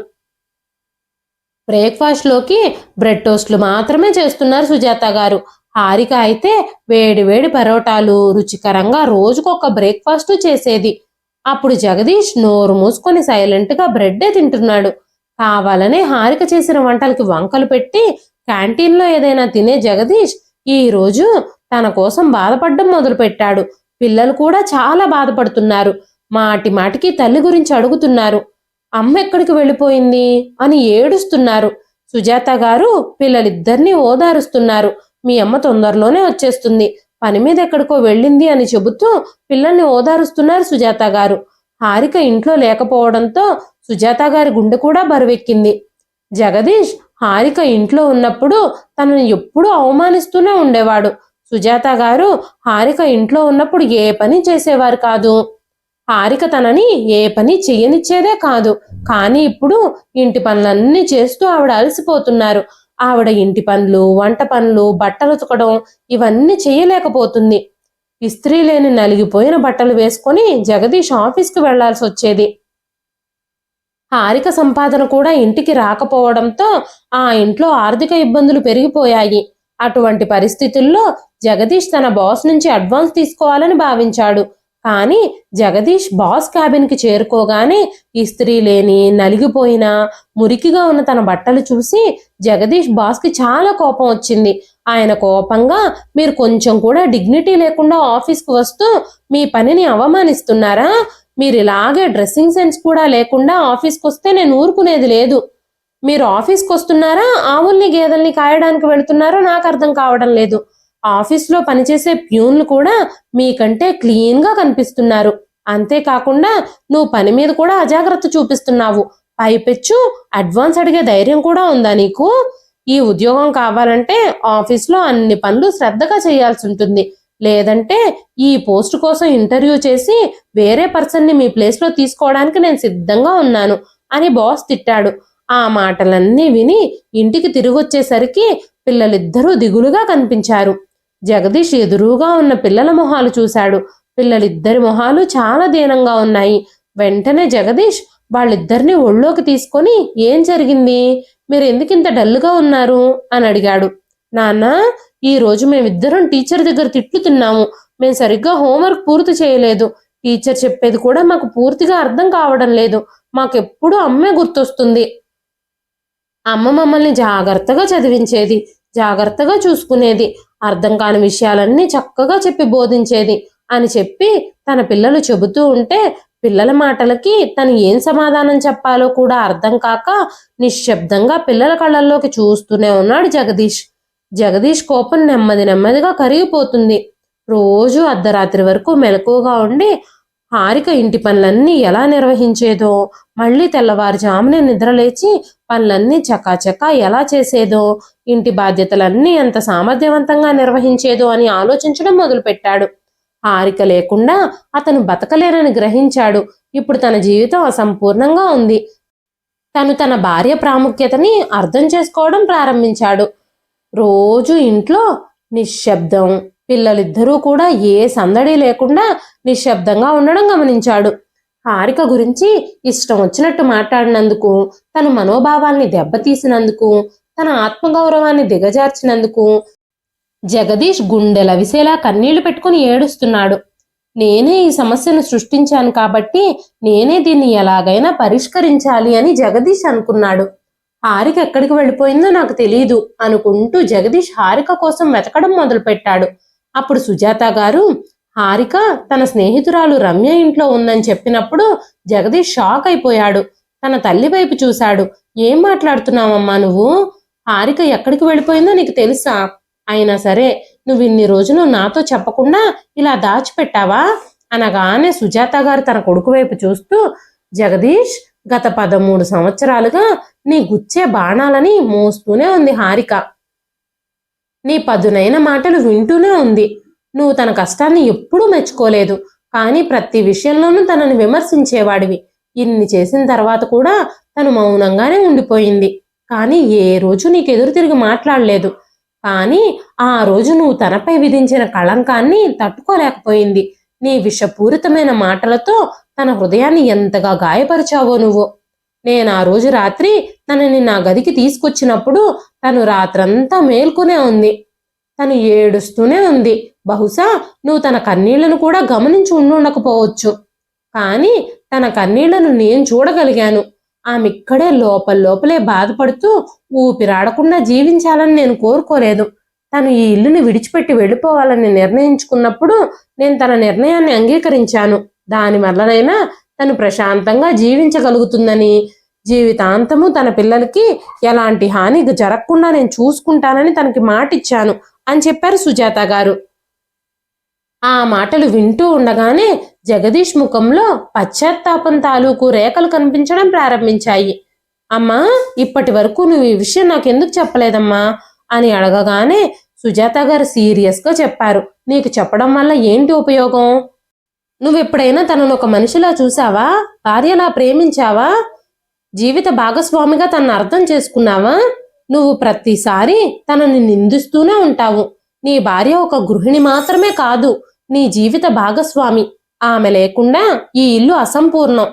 బ్రేక్ఫాస్ట్ లోకి బ్రెడ్ టోస్ట్లు మాత్రమే చేస్తున్నారు సుజాత గారు. హారిక అయితే వేడి వేడి పరోటాలు రుచికరంగా రోజుకొక బ్రేక్ఫాస్ట్ చేసేది. అప్పుడు జగదీష్ నోరు మూసుకొని సైలెంట్గా బ్రెడ్డే తింటున్నాడు. కావాలనే హారిక చేసిన వంటలకి వంకలు పెట్టి క్యాంటీన్లో ఏదైనా తినే జగదీష్ ఈ రోజు తన కోసం బాధపడడం మొదలుపెట్టాడు. పిల్లలు కూడా చాలా బాధపడుతున్నారు. మాటి మాటికి తల్లి గురించి అడుగుతున్నారు. అమ్మ ఎక్కడికి వెళ్ళిపోయింది అని ఏడుస్తున్నారు. సుజాత గారు పిల్లలిద్దరినీ ఓదారుస్తున్నారు. మీ అమ్మ తొందరలోనే వచ్చేస్తుంది, పని మీద ఎక్కడికో వెళ్ళింది అని చెబుతూ పిల్లల్ని ఓదారుస్తున్నారు సుజాత గారు. హారిక ఇంట్లో లేకపోవడంతో సుజాత గారి గుండె కూడా బరువెక్కింది. జగదీష్ హారిక ఇంట్లో ఉన్నప్పుడు తనని ఎప్పుడూ అవమానిస్తూనే ఉండేవాడు. సుజాత గారు హారిక ఇంట్లో ఉన్నప్పుడు ఏ పని చేసేవారు కాదు. హారిక తనని ఏ పని చెయ్యనిచ్చేదే కాదు. కానీ ఇప్పుడు ఇంటి పనులన్నీ చేస్తూ ఆవిడ అలసిపోతున్నారు. ఆవిడ ఇంటి పనులు, వంట పనులు, బట్టలు ఉతకడం ఇవన్నీ చేయలేకపోతుంది. ఇస్త్రీ లేని నలిగిపోయిన బట్టలు వేసుకొని జగదీష్ ఆఫీస్కి వెళ్లాల్సి వచ్చేది. హారిక సంపాదన కూడా ఇంటికి రాకపోవడంతో ఆ ఇంట్లో ఆర్థిక ఇబ్బందులు పెరిగిపోయాయి. అటువంటి పరిస్థితుల్లో జగదీష్ తన బాస్ నుంచి అడ్వాన్స్ తీసుకోవాలని భావించాడు. కానీ జగదీష్ బాస్ క్యాబిన్కి చేరుకోగానే ఇస్త్రీ లేని, నలిగిపోయిన, మురికిగా ఉన్న తన బట్టలు చూసి జగదీష్ బాస్కి చాలా కోపం వచ్చింది. ఆయన కోపంగా, మీరు కొంచెం కూడా డిగ్నిటీ లేకుండా ఆఫీస్కి వస్తూ మీ పనిని అవమానిస్తున్నారా? మీరు ఇలాగే డ్రెస్సింగ్ సెన్స్ కూడా లేకుండా ఆఫీస్కి వస్తే నేను ఊరుకునేది లేదు. మీరు ఆఫీస్కి వస్తున్నారా, ఆవుల్ని గేదెల్ని కాయడానికి వెళుతున్నారో నాకు అర్థం కావడం లేదు. ఆఫీస్లో పనిచేసే ప్యూన్లు కూడా మీకంటే క్లీన్గా కనిపిస్తున్నారు. అంతేకాకుండా నువ్వు పని మీద కూడా అజాగ్రత్త చూపిస్తున్నావు. పైపెచ్చు అడ్వాన్స్ అడిగే ధైర్యం కూడా ఉందా నీకు? ఈ ఉద్యోగం కావాలంటే ఆఫీస్లో అన్ని పనులు శ్రద్ధగా చేయాల్సి ఉంటుంది. లేదంటే ఈ పోస్ట్ కోసం ఇంటర్వ్యూ చేసి వేరే పర్సన్ని మీ ప్లేస్లో తీసుకోవడానికి నేను సిద్ధంగా ఉన్నాను అని బాస్ తిట్టాడు. ఆ మాటలన్నీ విని ఇంటికి తిరిగొచ్చేసరికి పిల్లలిద్దరూ దిగులుగా కనిపించారు. జగదీష్ ఎదురుగా ఉన్న పిల్లల మొహాలు చూశాడు. పిల్లలిద్దరి మొహాలు చాలా దీనంగా ఉన్నాయి. వెంటనే జగదీష్ వాళ్ళిద్దరిని ఒళ్ళోకి తీసుకొని, ఏం జరిగింది, మీరు ఎందుకింత డల్గా ఉన్నారు అని అడిగాడు. నాన్న, ఈ రోజు మేమిద్దరం టీచర్ దగ్గర తిట్లు తిన్నాము. మేము సరిగ్గా హోంవర్క్ పూర్తి చేయలేదు. టీచర్ చెప్పేది కూడా మాకు పూర్తిగా అర్థం కావడం లేదు. మాకెప్పుడు అమ్మే గుర్తొస్తుంది. అమ్మ మమ్మల్ని జాగ్రత్తగా చదివించేది, జాగ్రత్తగా చూసుకునేది, అర్థం కాని విషయాలన్నీ చక్కగా చెప్పి బోధించేది అని చెప్పి తన పిల్లలు చెబుతూ ఉంటే పిల్లల మాటలకి తను ఏం సమాధానం చెప్పాలో కూడా అర్థం కాక నిశ్శబ్దంగా పిల్లల కళ్ళల్లోకి చూస్తూనే ఉన్నాడు జగదీష్. జగదీష్ కోపం నెమ్మదిగా కరిగిపోతుంది. రోజు అర్ధరాత్రి వరకు మెలకువగా ఉండి హారిక ఇంటి పనులన్నీ ఎలా నిర్వహించేదో, మళ్ళీ తెల్లవారుజామునే నిద్రలేచి పనులన్నీ చకాచకా ఎలా చేసేదో, ఇంటి బాధ్యతలన్నీ ఎంత సామర్థ్యవంతంగా నిర్వహించేదో అని ఆలోచించడం మొదలుపెట్టాడు. హారిక లేకుండా అతను బతకలేనని గ్రహించాడు. ఇప్పుడు తన జీవితం అసంపూర్ణంగా ఉంది. తను తన భార్య ప్రాముఖ్యతని అర్థం చేసుకోవడం ప్రారంభించాడు. రోజు ఇంట్లో నిశ్శబ్దం. పిల్లలిద్దరూ కూడా ఏ సందడి లేకుండా నిశ్శబ్దంగా ఉండడం గమనించాడు. హారిక గురించి ఇష్టం వచ్చినట్టు మాట్లాడినందుకు, తన మనోభావాల్ని దెబ్బతీసినందుకు, తన ఆత్మగౌరవాన్ని దిగజార్చినందుకు జగదీష్ గుండెల విసేలా కన్నీళ్లు పెట్టుకుని ఏడుస్తున్నాడు. నేనే ఈ సమస్యను సృష్టించాను కాబట్టి నేనే దీన్ని ఎలాగైనా పరిష్కరించాలి అని జగదీష్ అనుకున్నాడు. హారిక ఎక్కడికి వెళ్ళిపోయిందో నాకు తెలియదు అనుకుంటూ జగదీష్ హారిక కోసం వెతకడం మొదలుపెట్టాడు. అప్పుడు సుజాత గారు హారిక తన స్నేహితురాలు రమ్య ఇంట్లో ఉందని చెప్పినప్పుడు జగదీష్ షాక్ అయిపోయాడు. తన తల్లి వైపు చూశాడు. ఏం మాట్లాడుతున్నావమ్మా నువ్వు? హారిక ఎక్కడికి వెళ్ళిపోయిందో నీకు తెలుసా? అయినా సరే నువ్వు ఇన్ని రోజులు నాతో చెప్పకుండా ఇలా దాచిపెట్టావా అనగానే సుజాత గారు తన కొడుకు వైపు చూస్తూ, జగదీష్, గత 13 సంవత్సరాలుగా నీ గుచ్చే బాణాలని మోస్తూనే ఉంది హారిక. నీ పదునైన మాటలు వింటూనే ఉంది. నువ్వు తన కష్టాన్ని ఎప్పుడూ మెచ్చుకోలేదు, కానీ ప్రతి విషయంలోనూ తనని విమర్శించేవాడివి. ఇన్ని చేసిన తర్వాత కూడా తను మౌనంగానే ఉండిపోయింది. కానీ ఏ రోజు నీకు ఎదురు తిరిగి మాట్లాడలేదు. కానీ ఆ రోజు నువ్వు తనపై విధించిన కళంకాన్ని తట్టుకోలేకపోయింది. నీ విషపూరితమైన మాటలతో తన హృదయాన్ని ఎంతగా గాయపరిచావో నువ్వు. నేను ఆ రోజు రాత్రి తనని నా గదికి తీసుకొచ్చినప్పుడు తను రాత్రంతా మేల్కొనే ఉంది. తను ఏడుస్తూనే ఉంది. బహుశా నువ్వు తన కన్నీళ్లను కూడా గమనించి ఉండకపోవచ్చు. కానీ తన కన్నీళ్లను నేను చూడగలిగాను. ఆమె ఇక్కడే లోపలే బాధపడుతూ ఊపిరాడకుండా జీవించాలని నేను కోరుకోలేదు. తను ఈ ఇల్లుని విడిచిపెట్టి వెళ్ళిపోవాలని నిర్ణయించుకున్నప్పుడు నేను తన నిర్ణయాన్ని అంగీకరించాను. దానివల్లనైనా తను ప్రశాంతంగా జీవించగలుగుతుందని, జీవితాంతము తన పిల్లలకి ఎలాంటి హాని జరగకుండా నేను చూసుకుంటానని తనకి మాటిచ్చాను అని చెప్పారు సుజాత గారు. ఆ మాటలు వింటూ ఉండగానే జగదీష్ ముఖంలో పశ్చాత్తాపం తాలూకు రేఖలు కనిపించడం ప్రారంభించాయి. అమ్మా, ఇప్పటి వరకు నువ్వు ఈ విషయం నాకెందుకు చెప్పలేదమ్మా అని అడగగానే సుజాత గారు సీరియస్గా చెప్పారు. నీకు చెప్పడం వల్ల ఏంటి ఉపయోగం? నువ్వెప్పుడైనా తనను ఒక మనిషిలా చూసావా? భార్యలా ప్రేమించావా? జీవిత భాగస్వామిగా తనను అర్థం చేసుకున్నావా? నువ్వు ప్రతిసారి తనని నిందిస్తూనే ఉంటావు. నీ భార్య ఒక గృహిణి మాత్రమే కాదు, నీ జీవిత భాగస్వామి. ఆమె లేకుండా ఈ ఇల్లు అసంపూర్ణం.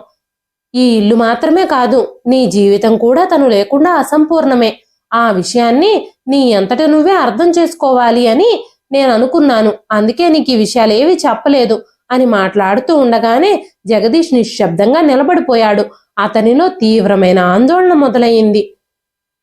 ఈ ఇల్లు మాత్రమే కాదు, నీ జీవితం కూడా తను లేకుండా అసంపూర్ణమే. ఆ విషయాన్ని నీ అంతట నువ్వే అర్థం చేసుకోవాలి అని నేను అనుకున్నాను. అందుకే నీకు ఈ విషయాలు ఏవి చెప్పలేదు అని మాట్లాడుతూ ఉండగానే జగదీష్ నిశ్శబ్దంగా నిలబడిపోయాడు. అతనిలో తీవ్రమైన ఆందోళన మొదలయ్యింది.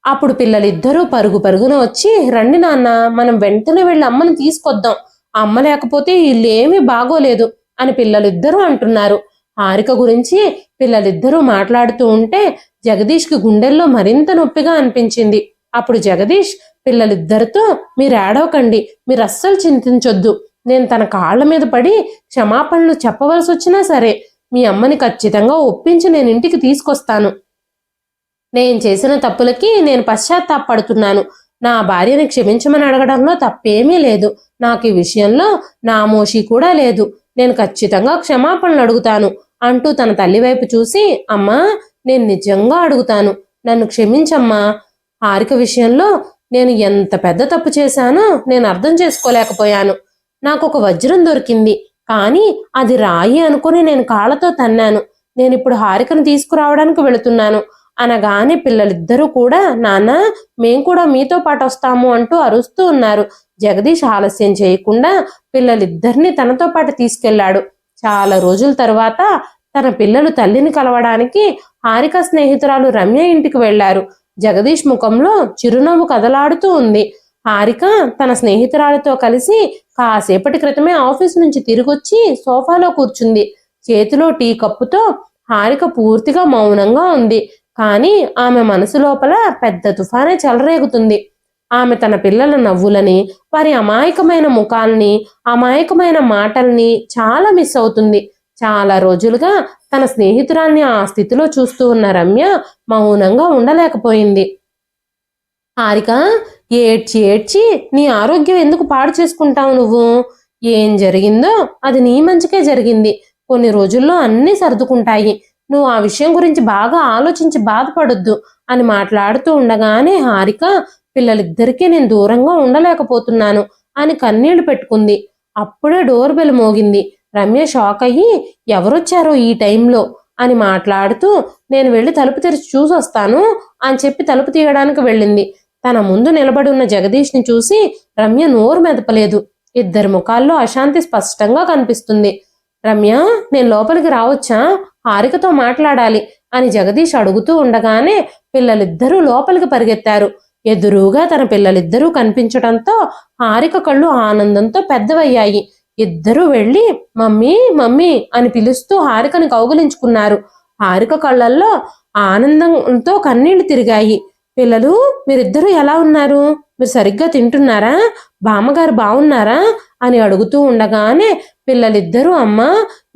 అప్పుడు పిల్లలిద్దరూ పరుగున వచ్చి, రండి నాన్న, మనం వెంటనే వెళ్ళి అమ్మని తీసుకొద్దాం. అమ్మ లేకపోతే ఇల్లు ఏమీ బాగోలేదు అని పిల్లలిద్దరూ అంటున్నారు. హారిక గురించి పిల్లలిద్దరూ మాట్లాడుతూ ఉంటే జగదీష్కి గుండెల్లో మరింత నొప్పిగా అనిపించింది. అప్పుడు జగదీష్ పిల్లలిద్దరితో, మీరు ఏడవకండి, మీరు అస్సలు చింతించొద్దు. నేను తన కాళ్ల మీద పడి క్షమాపణలు చెప్పవలసి వచ్చినా సరే మీ అమ్మని ఖచ్చితంగా ఒప్పించి నేను ఇంటికి తీసుకొస్తాను. నేను చేసిన తప్పులకి నేను పశ్చాత్తాపడుతున్నాను. నా భార్యని క్షమించమని అడగడంలో తప్పేమీ లేదు. నాకు ఈ విషయంలో నామోషి కూడా లేదు. నేను ఖచ్చితంగా క్షమాపణలు అడుగుతాను అంటూ తన తల్లి వైపు చూసి, అమ్మా, నేను నిజంగా అడుగుతాను, నన్ను క్షమించమ్మా. హారిక విషయంలో నేను ఎంత పెద్ద తప్పు చేశానో నేను అర్థం చేసుకోలేకపోయాను. నాకు ఒక వజ్రం దొరికింది, కానీ అది రాయి అనుకుని నేను కాళ్ళతో తన్నాను. నేను ఇప్పుడు హారికను తీసుకురావడానికి వెళుతున్నాను అనగానే పిల్లలిద్దరూ కూడా, నాన్న, మేం కూడా మీతో పాటు వస్తాము అంటూ అరుస్తూ ఉన్నారు. జగదీష్ ఆలస్యం చేయకుండా పిల్లలిద్దరినీ తనతో పాటు తీసుకెళ్లాడు. చాలా రోజుల తర్వాత తన పిల్లలు తల్లిని కలవడానికి హారిక స్నేహితురాలు రమ్య ఇంటికి వెళ్లారు. జగదీష్ ముఖంలో చిరునవ్వు కదలాడుతూ ఉంది. హారిక తన స్నేహితురాలతో కలిసి కాసేపటి క్రితమే ఆఫీస్ నుంచి తిరిగొచ్చి సోఫాలో కూర్చుంది. చేతిలో టీ కప్పుతో హారిక పూర్తిగా మౌనంగా ఉంది. కానీ ఆమె మనసు లోపల పెద్ద తుఫానే చెలరేగుతుంది. ఆమె తన పిల్లల నవ్వులని, వారి అమాయకమైన ముఖాల్ని, అమాయకమైన మాటల్ని చాలా మిస్ అవుతుంది. చాలా రోజులుగా తన స్నేహితురాల్ని ఆ స్థితిలో చూస్తూ ఉన్న రమ్య మౌనంగా ఉండలేకపోయింది. హారిక, ఏడ్చి ఏడ్చి నీ ఆరోగ్యం ఎందుకు పాడు చేసుకుంటావు నువ్వు? ఏం జరిగిందో అది నీ మంచికే జరిగింది. కొన్ని రోజుల్లో అన్నీ సర్దుకుంటాయి. నువ్వు ఆ విషయం గురించి బాగా ఆలోచించి బాధపడొద్దు అని మాట్లాడుతూ ఉండగానే హారిక, పిల్లలిద్దరికీ నేను దూరంగా ఉండలేకపోతున్నాను అని కన్నీళ్లు పెట్టుకుంది. అప్పుడే డోర్ బెల్ మోగింది. రమ్య షాక్ అయ్యి ఎవరొచ్చారో ఈ టైంలో అని మాట్లాడుతూ నేను వెళ్ళి తలుపు తెరిచి చూసొస్తాను అని చెప్పి తలుపు తీయడానికి వెళ్ళింది. తన ముందు నిలబడి ఉన్న జగదీష్ని చూసి రమ్య నోరు మెదపలేదు. ఇద్దరి ముఖాల్లో అశాంతి స్పష్టంగా కనిపిస్తుంది. రమ్య, నేను లోపలికి రావచ్చా? హారికతో మాట్లాడాలి అని జగదీష్ అడుగుతూ ఉండగానే పిల్లలిద్దరూ లోపలికి పరిగెత్తారు. ఎదురుగా తన పిల్లలిద్దరూ కనిపించడంతో హారిక కళ్ళు ఆనందంతో పెద్దవయ్యాయి. ఇద్దరూ వెళ్ళి మమ్మీ మమ్మీ అని పిలుస్తూ హారికని కౌగిలించుకున్నారు. హారిక కళ్ళల్లో ఆనందంతో కన్నీళ్లు తిరిగాయి. పిల్లలు, మీరిద్దరూ ఎలా ఉన్నారు? మీరు సరిగ్గా తింటున్నారా? బామ్మగారు బాగున్నారా అని అడుగుతూ ఉండగానే పిల్లలిద్దరూ అమ్మా,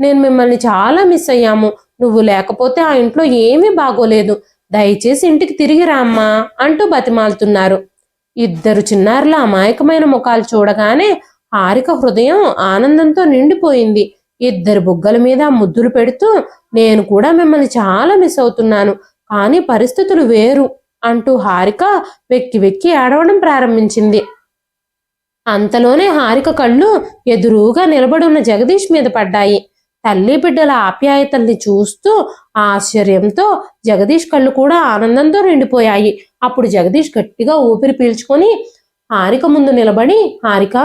నేను మిమ్మల్ని చాలా మిస్ అయ్యాము. నువ్వు లేకపోతే ఆ ఇంట్లో ఏమీ బాగోలేదు. దయచేసి ఇంటికి తిరిగి రామ్మా అంటూ బతిమాలుతున్నారు. ఇద్దరు చిన్నారుల అమాయకమైన ముఖాలు చూడగానే హారిక హృదయం ఆనందంతో నిండిపోయింది. ఇద్దరు బుగ్గల మీద ముద్దులు పెడుతూ నేను కూడా మిమ్మల్ని చాలా మిస్ అవుతున్నాను, కానీ పరిస్థితులు వేరు అంటూ హారిక వెక్కి వెక్కి ఏడవడం ప్రారంభించింది. అంతలోనే హారిక కళ్ళు ఎదురుగా నిలబడున్న జగదీష్ మీద పడ్డాయి. తల్లి బిడ్డల ఆప్యాయతల్ని చూస్తూ ఆశ్చర్యంతో జగదీష్ కళ్ళు కూడా ఆనందంతో నిండిపోయాయి. అప్పుడు జగదీష్ గట్టిగా ఊపిరి పీల్చుకొని హారిక ముందు నిలబడి, హారిక,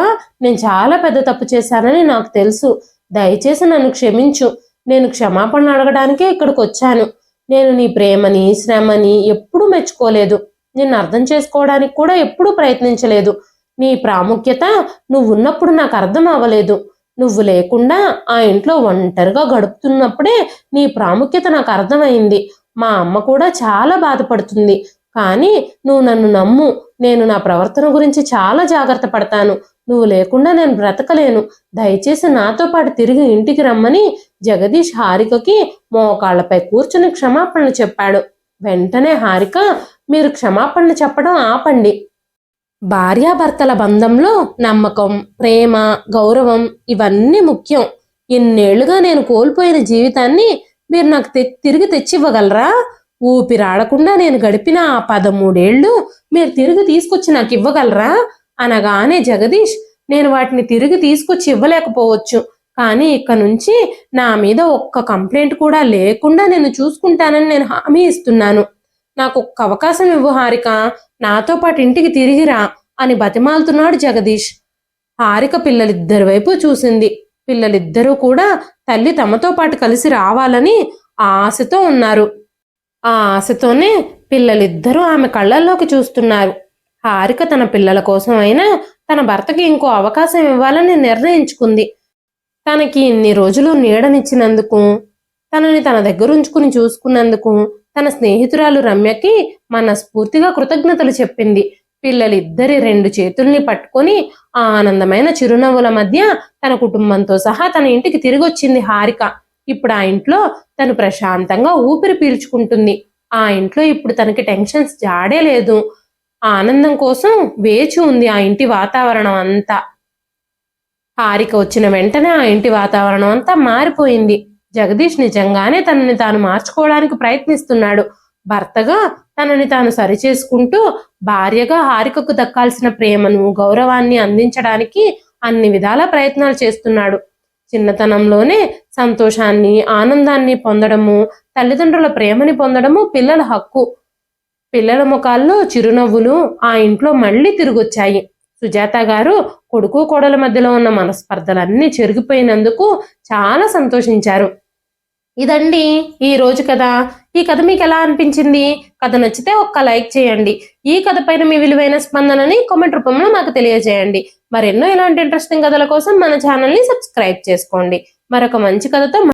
నేను చాలా పెద్ద తప్పు చేశానని నాకు తెలుసు. దయచేసి నన్ను క్షమించు. నేను క్షమాపణ అడగడానికే ఇక్కడికి వచ్చాను. నేను నీ ప్రేమని, శ్రమని ఎప్పుడూ మెచ్చుకోలేదు. నిన్ను అర్థం చేసుకోవడానికి కూడా ఎప్పుడూ ప్రయత్నించలేదు. నీ ప్రాముఖ్యత నువ్వున్నప్పుడు నాకు అర్థం అవ్వలేదు. నువ్వు లేకుండా ఆ ఇంట్లో ఒంటరిగా గడుపుతున్నప్పుడే నీ ప్రాముఖ్యత నాకు అర్థమైంది. మా అమ్మ కూడా చాలా బాధపడుతుంది. కానీ నువ్వు నన్ను నమ్ము. నేను నా ప్రవర్తన గురించి చాలా జాగ్రత్త పడతాను. నువ్వు లేకుండా నేను బ్రతకలేను. దయచేసి నాతో పాటు తిరిగి ఇంటికి రమ్మని జగదీష్ హారికకి మోకాళ్లపై కూర్చుని క్షమాపణలు చెప్పాడు. వెంటనే హారిక, మీరు క్షమాపణలు చెప్పడం ఆపండి. భార్యాభర్తల బంధంలో నమ్మకం, ప్రేమ, గౌరవం ఇవన్నీ ముఖ్యం. ఇన్నేళ్లుగా నేను కోల్పోయిన జీవితాన్ని మీరు నాకు తిరిగి తెచ్చివ్వగలరా? ఊపిరాడకుండా నేను గడిపిన ఆ 13 ఏళ్ళు మీరు తిరిగి తీసుకొచ్చి నాకు ఇవ్వగలరా అనగానే జగదీష్, నేను వాటిని తిరిగి తీసుకొచ్చి ఇవ్వలేకపోవచ్చు, కానీ ఇక నుంచి నా మీద ఒక్క కంప్లైంట్ కూడా లేకుండా నేను చూసుకుంటానని నేను హామీ ఇస్తున్నాను. నాకు ఒక్క అవకాశం ఇవ్వు హారిక, నాతో పాటు ఇంటికి తిరిగిరా అని బతిమాలుతున్నాడు జగదీష్. హారిక పిల్లలిద్దరి వైపు చూసింది. పిల్లలిద్దరూ కూడా తల్లి తమతో పాటు కలిసి రావాలని ఆశతో ఉన్నారు. ఆ ఆశతోనే పిల్లలిద్దరూ ఆమె కళ్ళల్లోకి చూస్తున్నారు. హారిక తన పిల్లల కోసం అయినా తన భర్తకి ఇంకో అవకాశం ఇవ్వాలని నిర్ణయించుకుంది. తనకి ఇన్ని రోజులు నీడనిచ్చినందుకు, తనని తన దగ్గరుంచుకుని చూసుకున్నందుకు తన స్నేహితురాలు రమ్యకి మనస్ఫూర్తిగా కృతజ్ఞతలు చెప్పింది. పిల్లలిద్దరి 2 చేతుల్ని పట్టుకొని ఆనందమైన చిరునవ్వుల మధ్య తన కుటుంబంతో సహా తన ఇంటికి తిరిగొచ్చింది హారిక. ఇప్పుడు ఆ ఇంట్లో తను ప్రశాంతంగా ఊపిరి పీల్చుకుంటుంది. ఆ ఇంట్లో ఇప్పుడు తనకి టెన్షన్స్ జాడే లేదు. ఆనందం కోసం వేచి ఉంది ఆ ఇంటి వాతావరణం అంతా. హారిక వచ్చిన వెంటనే ఆ ఇంటి వాతావరణం అంతా మారిపోయింది. జగదీష్ నిజంగానే తనని తాను మార్చుకోవడానికి ప్రయత్నిస్తున్నాడు. భర్తగా తనని తాను సరిచేసుకుంటూ భార్యగా హారికకు దక్కాల్సిన ప్రేమను, గౌరవాన్ని అందించడానికి అన్ని విధాల ప్రయత్నాలు చేస్తున్నాడు. చిన్నతనంలోనే సంతోషాన్ని, ఆనందాన్ని పొందడము, తల్లిదండ్రుల ప్రేమని పొందడము పిల్లల హక్కు. పిల్లల ముఖాల్లో చిరునవ్వులు ఆ ఇంట్లో మళ్ళీ తిరిగొచ్చాయి. సుజాత గారు కొడుకు కోడల మధ్యలో ఉన్న మనస్పర్ధలన్నీ చెరిగిపోయినందుకు చాలా సంతోషించారు. ఇదండి ఈ రోజు కథ. ఈ కథ మీకు ఎలా అనిపించింది? కథ నచ్చితే ఒక్క లైక్ చేయండి. ఈ కథ పైన మీ విలువైన స్పందనని కామెంట్ రూపంలో మాకు తెలియజేయండి. మరెన్నో ఇలాంటి ఇంట్రెస్టింగ్ కథల కోసం మన ఛానల్ని సబ్స్క్రైబ్ చేసుకోండి. మరొక మంచి కథతో